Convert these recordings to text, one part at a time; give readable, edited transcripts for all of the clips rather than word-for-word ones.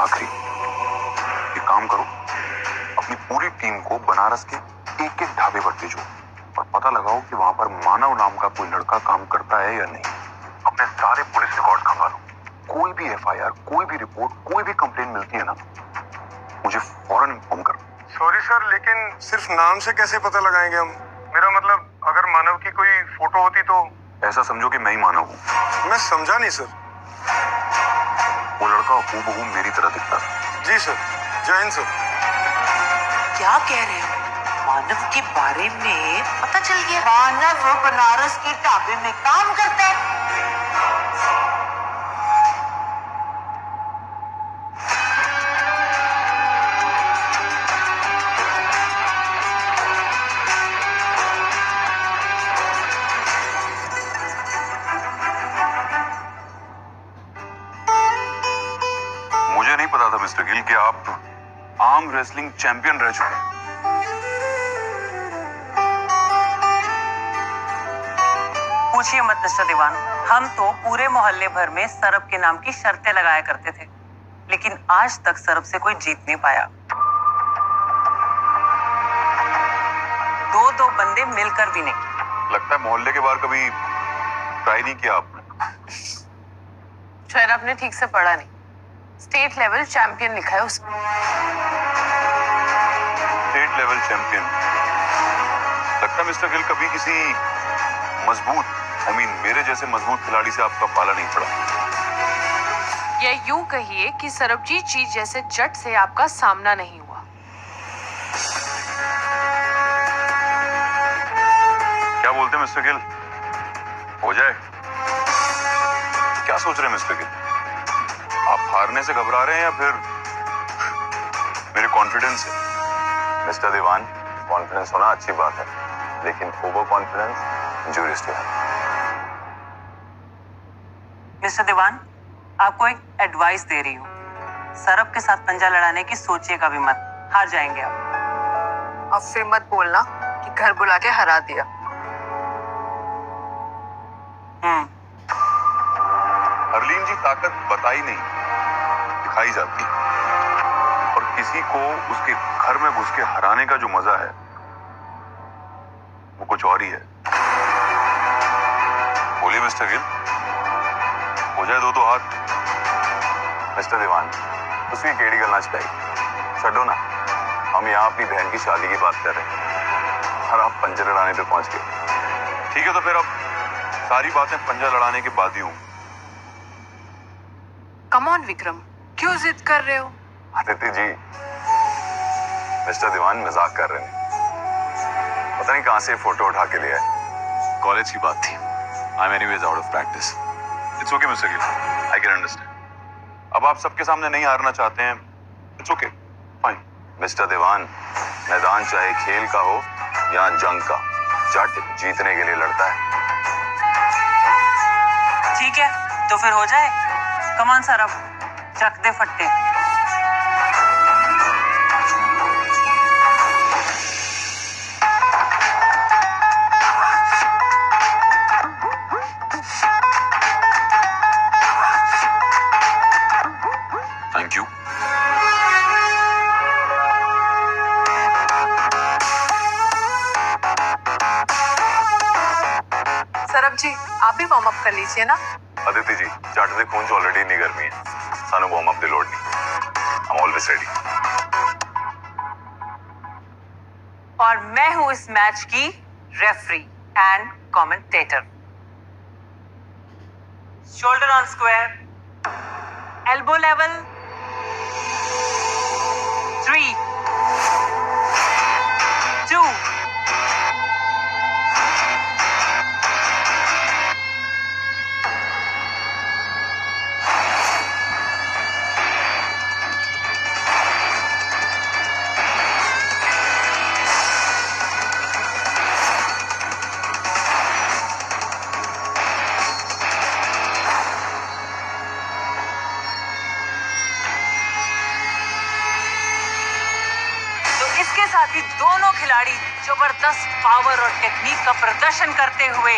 आखिरी, एक काम करो, अपनी पूरी टीम को बनारस के एक एक ढाबे पर भेजो और पता लगाओ कि वहां पर मानव नाम का कोई लड़का काम करता है या नहीं। अपने सारे पुलिस रिकॉर्ड खंगालो, कोई भी एफआईआर, कोई भी रिपोर्ट, कोई भी कंप्लेंट मिलती है ना, मुझे फौरन इन्फॉर्म करो। सॉरी सर, लेकिन सिर्फ नाम से कैसे पता लगाएंगे हम? मेरा मतलब, अगर मानव की कोई फोटो होती तो। ऐसा समझो कि मैं ही मानव हूँ। मैं समझा नहीं सर। वो लड़का हूबहू मेरी तरह दिखता था। जी सर, जय हिंद सर। क्या कह रहे हो? मानव के बारे में पता चल गया? मानव वो बनारस के ढाबे में काम करता है। मुझे नहीं पता था मिस्टर गिल कि आप आर्म रेसलिंग चैंपियन रह चुके हैं। पूछिए मत मिस्टर दीवान, हम तो पूरे मोहल्ले भर में सरब के नाम की शर्तें लगाया करते थे, लेकिन आज तक सरब से कोई जीत नहीं पाया। दो दो बंदे मिलकर भी नहीं। लगता है मोहल्ले के बाहर कभी ट्राई नहीं किया आपने। शायद आपने ठीक से पढ़ा नहीं। स्टेट लेवल चैंपियन लिखा है उसमें। State level champion. लगता है मिस्टर गिल कभी किसी मजबूत, मेरे जैसे मजबूत खिलाड़ी से आपका पाला नहीं पड़ा। या यूं कहिए कि सरबजीत जी जैसे जट से आपका सामना नहीं हुआ। क्या बोलते हैं मिस्टर गिल, हो जाए? क्या सोच रहे हैं मिस्टर गिल? आप हारने से घबरा रहे हैं या फिर मेरे कॉन्फिडेंस है? मिस्टर दीवान, कॉन्फिडेंस होना अच्छी बात है, लेकिन over confidence injurious to health. Mister Dewan, आपको एक एडवाइस दे रही हूँ, सरब के साथ पंजा लड़ाने की सोचिएगा भी मत, हार जाएंगे आप। अब फिर मत बोलना कि घर बुला के हरा दिया। हरलीन जी, ताकत बताई नहीं, दिखाई जाती है, और किसी को उसके घर में घुस के हराने का जो मजा है वो कुछ और ही है। बोलिए मिस्टर गिल, हो जाए दो हाथ। मिस्टर दीवान, उसकी केड़ी गलना चाहिए, छो ना, हम यहाँ अपनी बहन की शादी की बात कर रहे हैं और आप पंजा लड़ाने पे पहुंच गए। ठीक है, तो फिर अब सारी बातें पंजा लड़ाने के बाद ही हूँ। कम ऑन विक्रम, क्यों जिद कर रहे हो? अदिति जी, मिस्टर दीवान मजाक कर रहे हैं, पता नहीं कहां से फोटो उठा के लिया है। कॉलेज की बात थी। I am anyways out of practice. It's okay mister Gill, I can understand. अब आप सबके सामने नहीं हारना चाहते हैं, इट्स ओके, फाइन। मिस्टर दीवान, मैदान चाहे खेल का हो या जंग का, जट जीतने के लिए लड़ता है। ठीक है, तो फिर हो जाए। कमान सरब, चक दे फट्टे। Thank you. सरब जी, आप भी वार्म अप कर लीजिए ना। अदिति जी, जट दे खून च ऑलरेडी इतनी गर्मी है, सानू वार्म अप की लोड़ नहीं। I am always ready. और मैं हूं इस मैच की referee and commentator. Shoulder on square, elbow level, 3, 2, इसके साथ ही दोनों खिलाड़ी जबरदस्त पावर और टेक्निक का प्रदर्शन करते हुए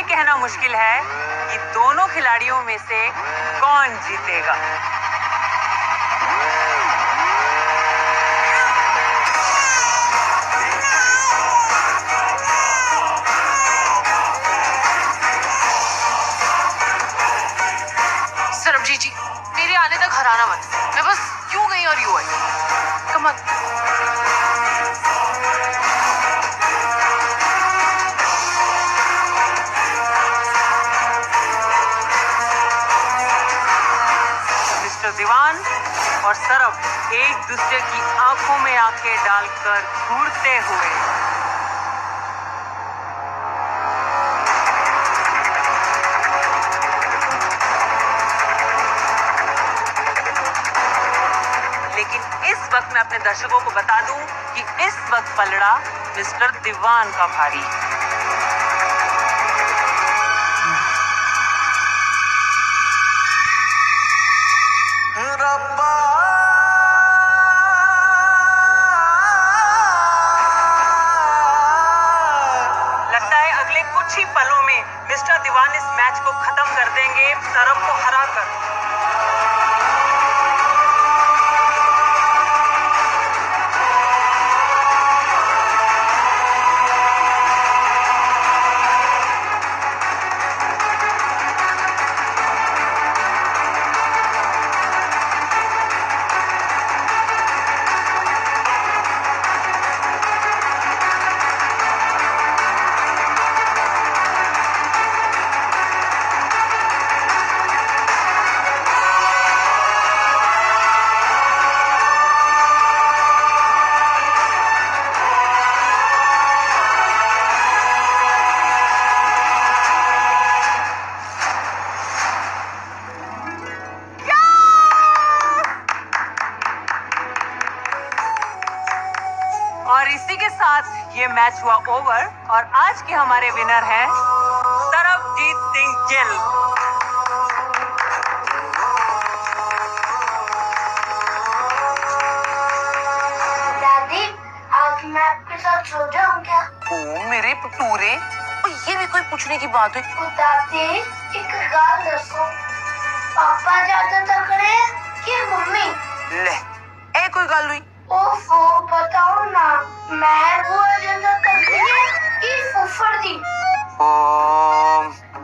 ये कहना मुश्किल है कि दोनों खिलाड़ियों में से कौन जीतेगा। सरबजीत जी, मेरे आने तक हराना मत। मैं बस यूं गई और यूं आई। Come on. मिस्टर दीवान और सरब एक दूसरे की आंखों में आंखें डालकर घूरते हुए लेकिन इस वक्त मैं अपने दर्शकों को बता दूं कि इस वक्त पलड़ा मिस्टर दीवान का भारी है। लगता है अगले कुछ ही पलों में मिस्टर दीवान इस मैच को खत्म कर देंगे सरब को हराकर। और इसी के साथ ये मैच हुआ ओवर और आज के हमारे विनर हैं सरबजीत सिंह गिल। दादी, आज मैं आपके साथ सो जाऊं क्या? ओ मेरे पटूरे, ओ ये भी कोई पूछने की बात है? ओ दादी, एक गाल दसो, पापा ज्यादा तगड़े हैं कि मम्मी? ले ए कोई गल हुई? ओफो, बताओ ना, मैं बुआ ज्यादा तगड़ी है कि फुफड़ दी?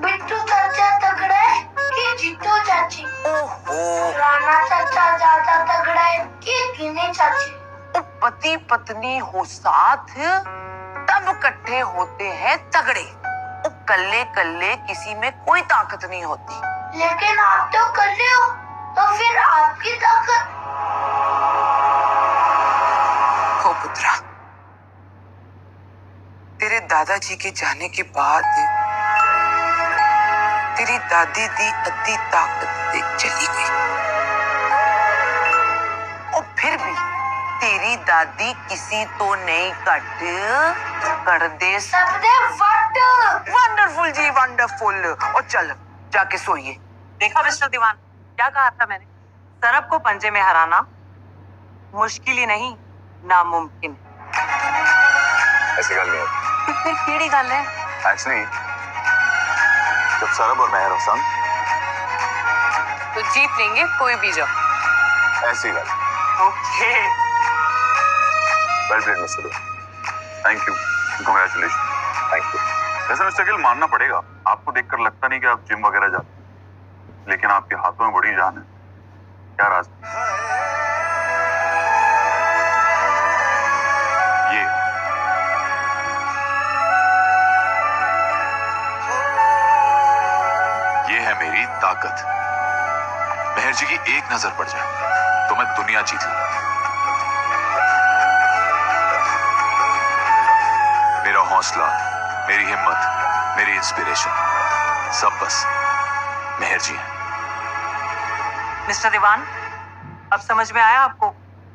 बिट्टू चाचा तगड़ा है कि जीतू चाची? ओहो, राणा चाचा ज्यादा तगड़ा है कि गिनी चाची? ओ पति पत्नी हो साथ तब इकट्ठे होते हैं तगड़े। ओ कल्ले कल्ले किसी में कोई ताकत नहीं होती। लेकिन आप तो कर रहे हो, तो फिर आपकी ताकत? हो पुत्रा, तेरे दादाजी के जाने के बाद तेरी दादी दी अद्धी ताकत से चली गई और फिर भी तेरी दादी किसी तो नहीं कट कर दे। सबने वट। Wonderful ji, wonderful. और चल जाके सोइए। देखा मिस्टर दीवान, क्या कहा था मैंने? सरब को पंजे में हराना मुश्किल ही नहीं नामुमकिन है। ऐसी गल नहीं है। फिर केड़ी गल है? एक्चुअली जब सरब और मेहर हसन तो जीत लेंगे कोई भी जब। ऐसी गल। Okay. Well played mister, thank you, congratulation, thank you. वैसे मिस्टर गिल मानना पड़ेगा, आपको देखकर लगता नहीं कि आप जिम वगैरह जाते, लेकिन आपके हाथों में बड़ी जान है। क्या राज? ये है मेरी ताकत। मेहर जी की एक नजर पड़ जाए तो मैं दुनिया जीत लूं। मेरा हौसला, मेरी हिम्मत, मेरी इंस्पिरेशन सब बस मेहर जी है। मिस्टर दीवान, अब समझ में आया आपको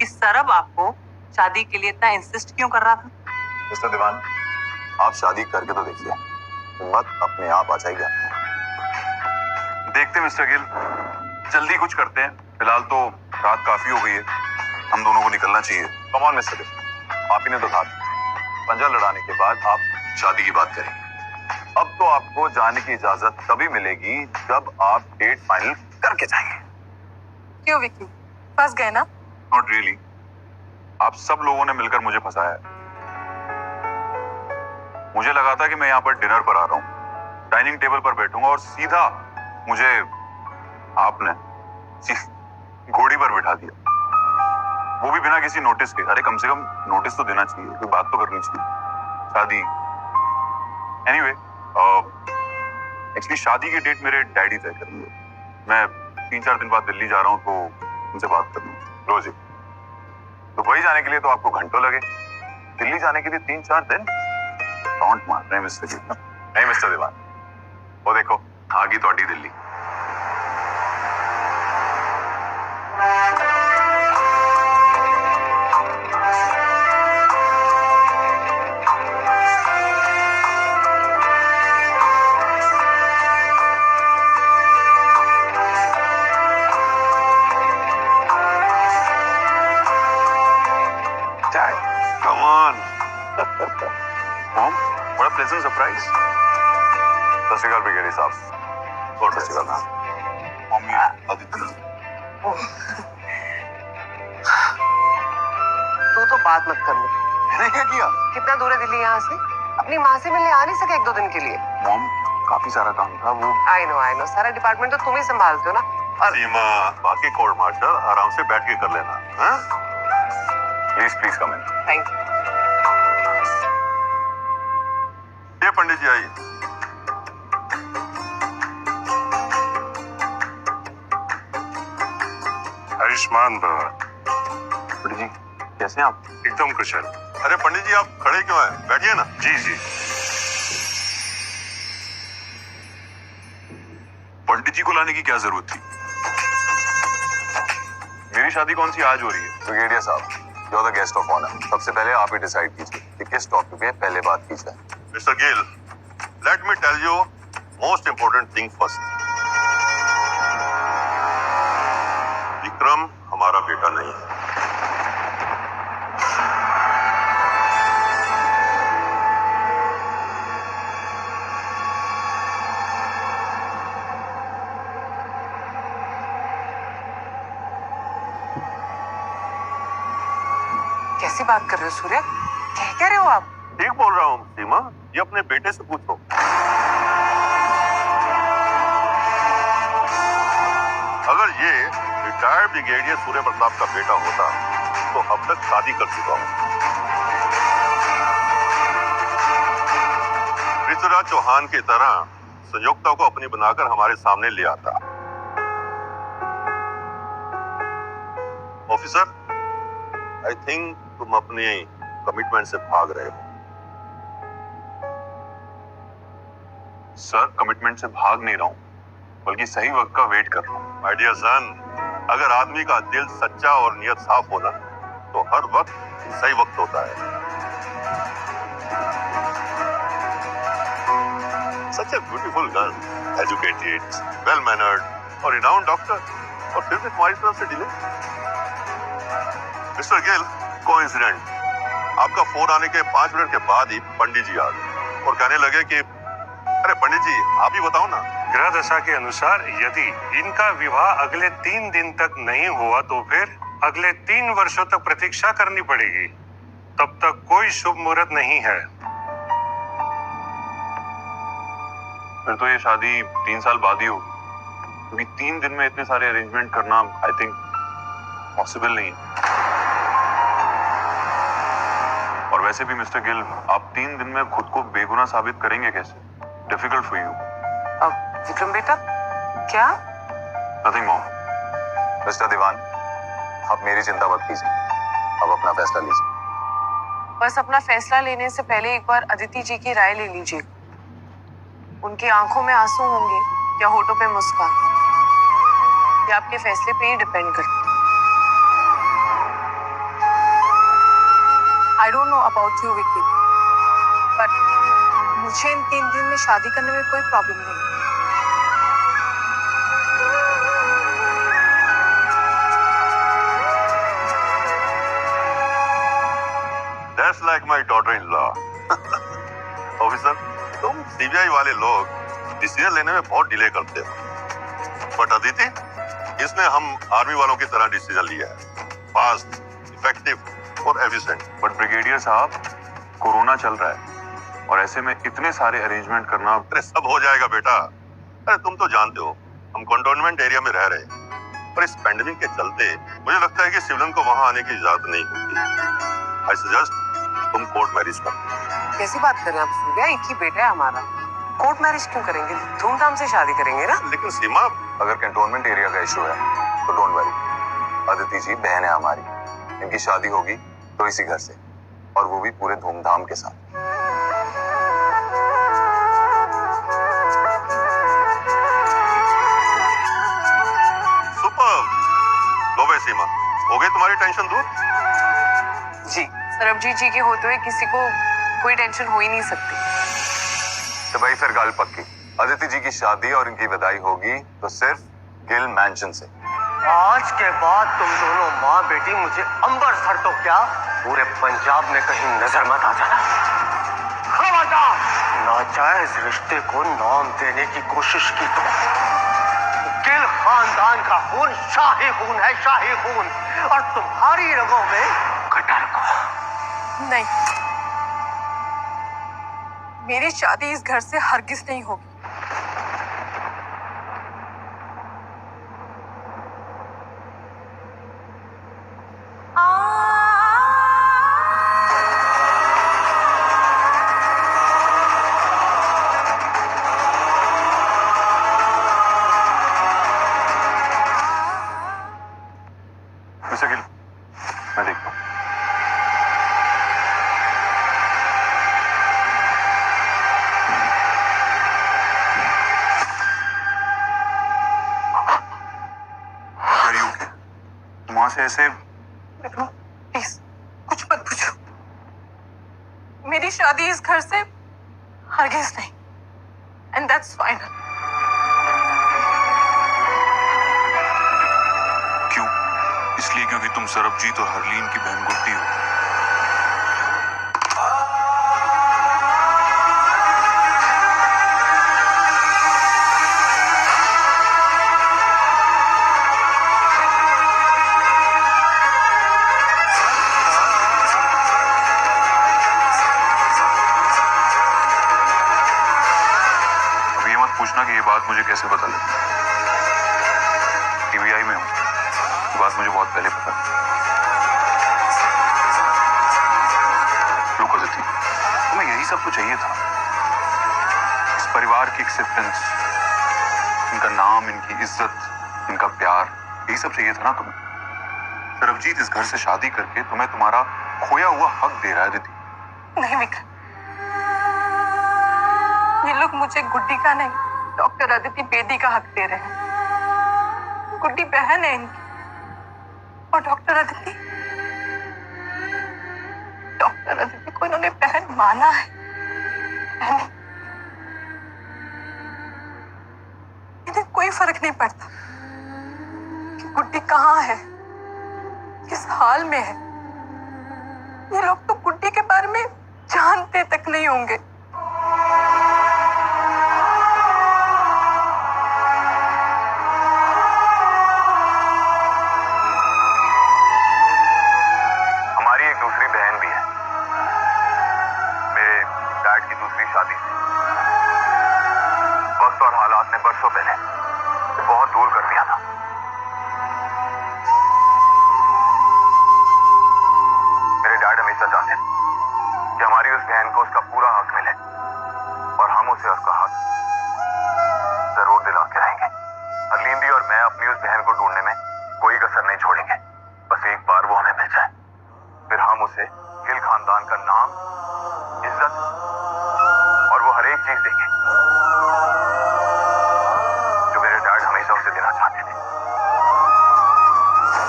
कि सरब आपको शादी के लिए इतना इंसिस्ट क्यों कर रहा था? मिस्टर दीवान, आप शादी करके तो देखिए, हिम्मत अपने आप आ जाएगी। देखते मिस्टर गिल, जल्दी कुछ करते हैं। फिलहाल तो रात काफी हो गई है, हम दोनों को निकलना चाहिए। कम ऑन मिस्टर गिल, आप ही ने तो कहा पंजा लड़ाने के बाद आप शादी की बात करेंगे। अब तो आपको जाने की इजाजत तभी मिलेगी जब आप डेट फाइनल करके जाएंगे। क्यों विक्की, फंस गए ना? नॉट रियली, आप सब लोगों ने मिलकर मुझे फंसाया है। मुझे लगा था कि मैं यहाँ पर डिनर पर आ रहा हूँ, डाइनिंग टेबल पर बैठूंगा और सीधा मुझे आपने घोड़ी पर बिठा दिया, वो भी बिना किसी नोटिस के। अरे कम से कम नोटिस तो देना चाहिए, कोई बात तो करनी चाहिए। शादी, एनीवे, एक्चुअली शादी की डेट मेरे डैडी तय करेंगे। मैं 3-4 दिन बाद दिल्ली जा रहा हूँ, तो उनसे बात करनी रोज ही। दुबई जाने के लिए तो आपको घंटों लगे, दिल्ली जाने के लिए 3-4 दिन। टॉन्ट मार रहे हैं मिस्टर जी। नहीं मिस्टर दीवान, वो देखो आ गई थोड़ी Delhi. Come on. Mom, what a pleasant surprise. सत श्री अकाल ब्रिगेडियर साहब। और सत श्री अकाल मम्मी, अदिति। तू तो बात मत कर ले। मैंने क्या किया? कितना दूर है दिल्ली यहाँ से? अपनी माँ से मिलने आ नहीं सके 1-2 दिन के लिए? मॉम, काफी सारा काम था वो। आई नो, सारा डिपार्टमेंट तो तुम ही संभालते हो ना। और सीमा, बाकी कोर्ट मार्शल आराम से बैठ के कर लेना। हाँ? Please come in. Thank you. ये पंडित जी आई। आयुष्मान भव। पंडित जी कैसे हैं आप? एकदम कुशल। अरे पंडित जी आप खड़े क्यों हैं? बैठिए ना। जी जी। पंडित जी को लाने की क्या जरूरत थी? मेरी शादी कौन सी आज हो रही है? ब्रिगेडियर साहब, you are the guest of honour. सबसे पहले आप ही डिसाइड कीजिए कि किस टॉपिक पे पहले बात की जाए। Mister Gill, let me tell you most important thing first. Vikram हमारा बेटा नहीं है। कैसी बात कर रहे हो सूर्य? कह रहे हो आप? ठीक बोल रहा हूँ सीमा, ये अपने बेटे से पूछो। अगर ये रिटायर्ड ब्रिगेडियर सूर्य प्रताप का बेटा होता तो अब तक शादी कर चुका हो। पृथ्वीराज चौहान की तरह संयुक्ता को अपनी बनाकर हमारे सामने ले आता। ऑफिसर, आई थिंक तुम अपने कमिटमेंट से भाग रहे हो। सर, कमिटमेंट से भाग नहीं रहा हूँ, बल्कि सही वक्त का वेट कर रहा हूँ। माय डियर सन, अगर आदमी का दिल सच्चा और नियत साफ होना तो हर वक्त सही वक्त होता है। Such a beautiful girl, educated, well mannered और रिनाउंड डॉक्टर, और फिर भी तुम्हारी तरफ से डिले। मिस्टर गिल, कोइंसिडेंट, आपका फोन आने के 5 मिनट के बाद ही पंडित जी आ गए और कहने लगे कि अरे पंडित जी आप ही बताओ ना। ग्रह दशा के अनुसार यदि इनका विवाह अगले 3 दिन तक नहीं हुआ तो फिर अगले 3 वर्षों तक प्रतीक्षा करनी पड़ेगी। तब तक कोई शुभ मुहूर्त नहीं है। फिर तो ये शादी 3 साल बाद ही होगी, क्योंकि 3 दिन में इतने सारे अरेंजमेंट करना आई थिंक पॉसिबल नहीं है। और वैसे भी मिस्टर गिल, आप 3 दिन में खुद को बेगुनाह साबित करेंगे कैसे? Difficult for you. विक्रम बेटा, क्या? Nothing mom. मिस्टर दीवान, आप मेरी चिंता मत कीजिए, अब अपना फैसला लीजिए। बस अपना फैसला लेने से पहले एक बार अदिति जी की राय ले लीजिए। उनकी आंखों में आंसू होंगे या होठों पे मुस्कान, ये आपके फैसले पे ही डिपेंड करता है। I don't know about you Vicky, but मुझे इन 3 दिन में शादी करने में कोई प्रॉब्लम नहीं। That's like my daughter-in-law. Officer, तुम सीबीआई वाले लोग डिसीजन लेने में बहुत डिले करते हो, बट अदिति, इसने हम आर्मी वालों की तरह डिसीजन लिया है, फास्ट, इफेक्टिव और एफिशिएंट। बट ब्रिगेडियर साहब, कोरोना चल रहा है और ऐसे में इतने सारे अरेंजमेंट करना। अरे सब हो जाएगा बेटा। अरे तुम तो जानते हो हम कंटोनमेंट एरिया में रह रहे हैं, पर इस पैंडेमिक के चलते मुझे लगता है कि सिविलियन को वहां आने की इजाजत नहीं होगी। आई सजेस्ट तुम कोर्ट मैरिज करो। कैसी बात कर रहे हैं आप सूर्या? एक ही बेटा है हमारा, कोर्ट मैरिज क्यों करेंगे? धूमधाम से शादी करेंगे ना। लेकिन सीमा, अगर कंटोनमेंट एरिया का इशू है तो डोंट वरी, अदिति जी बहन है हमारी, इनकी शादी होगी तो इसी घर से, और वो भी पूरे धूमधाम के साथ। सुपर। लो भाई सीमा, हो गई तुम्हारी टेंशन दूर? जी। सरबजीत जी के होते हुए किसी को कोई टेंशन हो ही नहीं सकती। तो भाई फिर गाल पक्की, अदिति जी की शादी और इनकी विदाई होगी तो सिर्फ गिल मैंशन से। आज के बाद तुम दोनों माँ बेटी मुझे अंबर सर तो क्या पूरे पंजाब में कहीं नजर मत आ जाना। खबरदार, नाजायज रिश्ते को नाम देने की कोशिश की तो गिल खानदान का खून शाही खून है, शाही खून, और तुम्हारी रगों में कटर का। नहीं, मेरी शादी इस घर से हरगिज नहीं होगी। मिस्टर गिल, मैं देखता हूँ। वहां से ऐसे प्लीज कुछ मत पूछो। मेरी शादी इस घर से हरगिज नहीं, एंड दैट्स फाइनल। क्यों? इसलिए क्योंकि तुम सरबजीत और हरलीन की बहन गुड्डी हो। अब ये मत पूछना कि ये बात मुझे कैसे पता लगी। टीवीआई में हूँ, ये बात मुझे बहुत पहले पता थी। रुक अदिति, तुम्हें यही सब तो चाहिए था, इस परिवार की एक्सेप्टेंस, इनका नाम, इनकी इज्जत, इनका प्यार, यही सब चाहिए था ना तुम्हें। सरबजीत इस घर से शादी करके तुम्हें तुम्हारा खोया हुआ हक दे रहा है अदिति। नहीं विक्रम, ये लोग मुझे गुड्डी का नहीं, डॉक्टर अदिति बेदी का हक दे रहे हैं। गुड्डी बहन है इनकी, और डॉक्टर अदिति को इन्होंने बहन माना है। इन्हें कोई फर्क नहीं पड़ता कि गुड्डी कहाँ है, किस हाल में है। ये लोग तो गुड्डी के बारे में जानते तक नहीं होंगे। हमारी एक दूसरी बहन भी है, मेरे डैड की दूसरी शादी। वक्त और हालात ने बरसों पहले बहुत दूर कर दिया था। मेरे डैड हमेशा चाहते कि हमारी उस बहन को उसका पूरा हक मिले, और हम उसे उसका हक जरूर दिला के रहेंगे। हरलीन दी और मैं अपनी उस बहन को ढूंढने में कोई कसर नहीं छोड़ेंगे। बस एक बार वो हमें मिल जाए, फिर हम उसे गिल खानदान का नाम, इज्जत और वो हर एक चीज देंगे जो मेरे डैड हमेशा उसे देना चाहते थे।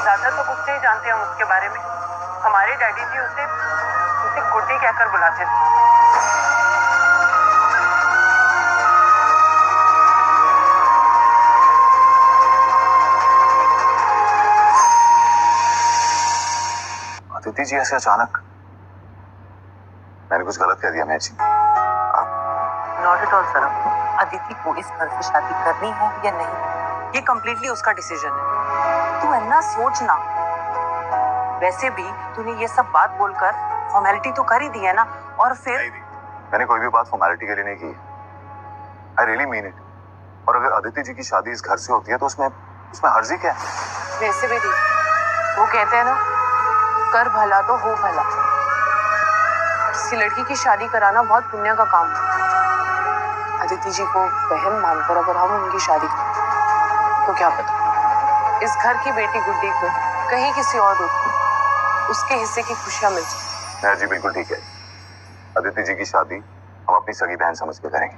ज्यादा तो कुछ नहीं जानते हम उसके बारे में। हमारे डैडी जी उसे गुड्डी कहकर बुलाते थे। अदिति जी ऐसे अचानक? मैंने कुछ गलत कह दिया मैं जी? आप नॉट एट ऑल सरब। अदिति को इस घर से शादी करनी है या नहीं, ये कंप्लीटली उसका डिसीजन है। तू अन्ना सोचना, वैसे भी तूने ये सब बात बोलकर फॉर्मेलिटी तो कर ही दी है ना, और फिर नहीं दी, मैंने कोई भी बात फॉर्मेलिटी के लिए नहीं की। I really mean it. और अगर अदिति जी की शादी इस घर से होती है तो उसमें हर्जी क्या है? वैसे भी दी, वो कहते हैं ना, कर भला तो हो भला। किसी लड़की की शादी कराना बहुत पुण्य का काम है। अदिति जी को बहन मानकर अगर हम उनकी शादी करें तो क्या पता इस घर की बेटी गुड्डी को कहीं किसी और रूप में उसके हिस्से की खुशियां मिल जाए। जी बिल्कुल ठीक है। अदिति जी की शादी हम अपनी सगी बहन समझ के करेंगे।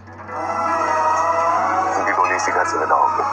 उनकी गोली इसी घर से विदा होगी।